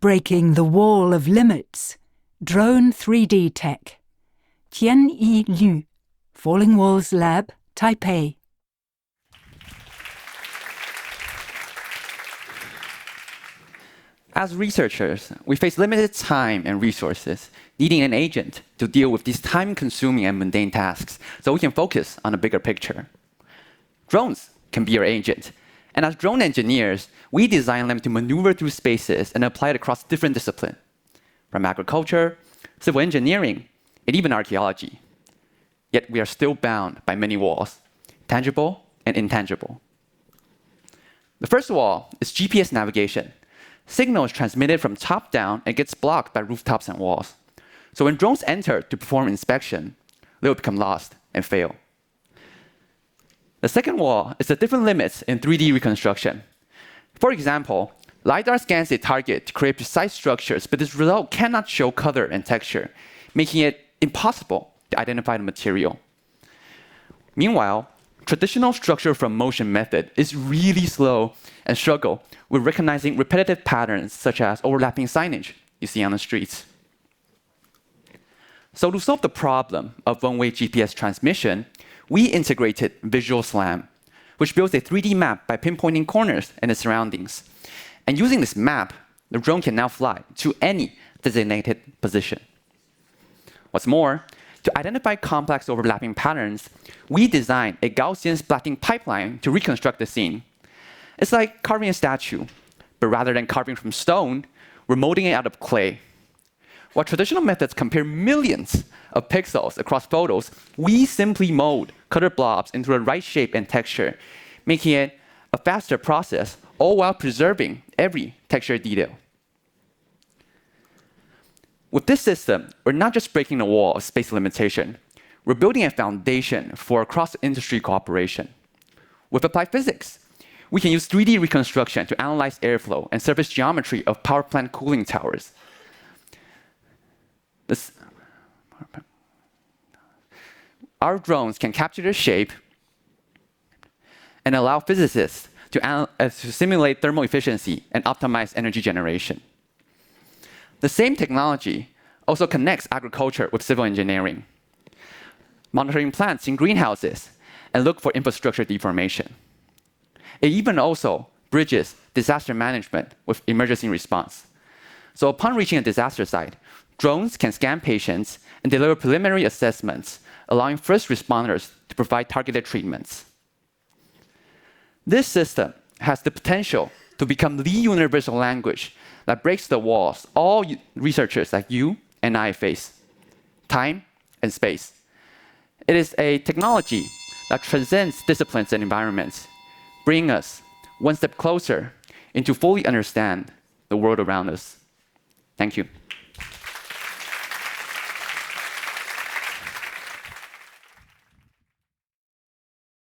Breaking the wall of limits. Drone 3D Tech. Tian Liu, Falling Walls Lab, Taipei. As researchers, we face limited time and resources, needing an agent to deal with these time-consuming and mundane tasks so we can focus on a bigger picture. Drones can be our agent, and as drone engineers, we design them to maneuver through spaces and apply it across different disciplines, from agriculture, civil engineering, and even archaeology. Yet we are still bound by many walls, tangible and intangible. The first wall is GPS navigation. Signal is transmitted from top down and gets blocked by rooftops and walls. So when drones enter to perform inspection, they will become lost and fail. The second wall is the different limits in 3D reconstruction. For example, LiDAR scans a target to create precise structures, but this result cannot show color and texture, making it impossible to identify the material. Meanwhile, traditional structure from motion method is really slow and struggle with recognizing repetitive patterns such as overlapping signage you see on the streets. So to solve the problem of one-way GPS transmission, we integrated Visual SLAM, which builds a 3D map by pinpointing corners and its surroundings. And using this map, the drone can now fly to any designated position. What's more, to identify complex overlapping patterns, we designed a Gaussian splatting pipeline to reconstruct the scene. It's like carving a statue, but rather than carving from stone, we're molding it out of clay. While traditional methods compare millions of pixels across photos, we simply mold colored blobs into the right shape and texture, making it a faster process, all while preserving every texture detail. With this system, we're not just breaking the wall of space limitation, we're building a foundation for cross-industry cooperation. With applied physics, we can use 3D reconstruction to analyze airflow and surface geometry of power plant cooling towers. Our drones can capture the shape and allow physicists to simulate thermal efficiency and optimize energy generation. The same technology also connects agriculture with civil engineering, monitoring plants in greenhouses and look for infrastructure deformation. It even also bridges disaster management with emergency response. So upon reaching a disaster site, drones can scan patients and deliver preliminary assessments, allowing first responders to provide targeted treatments. This system has the potential to become the universal language that breaks the walls all researchers like you and I face: time and space. It is a technology that transcends disciplines and environments, bringing us one step closer into fully understand the world around us. Thank you.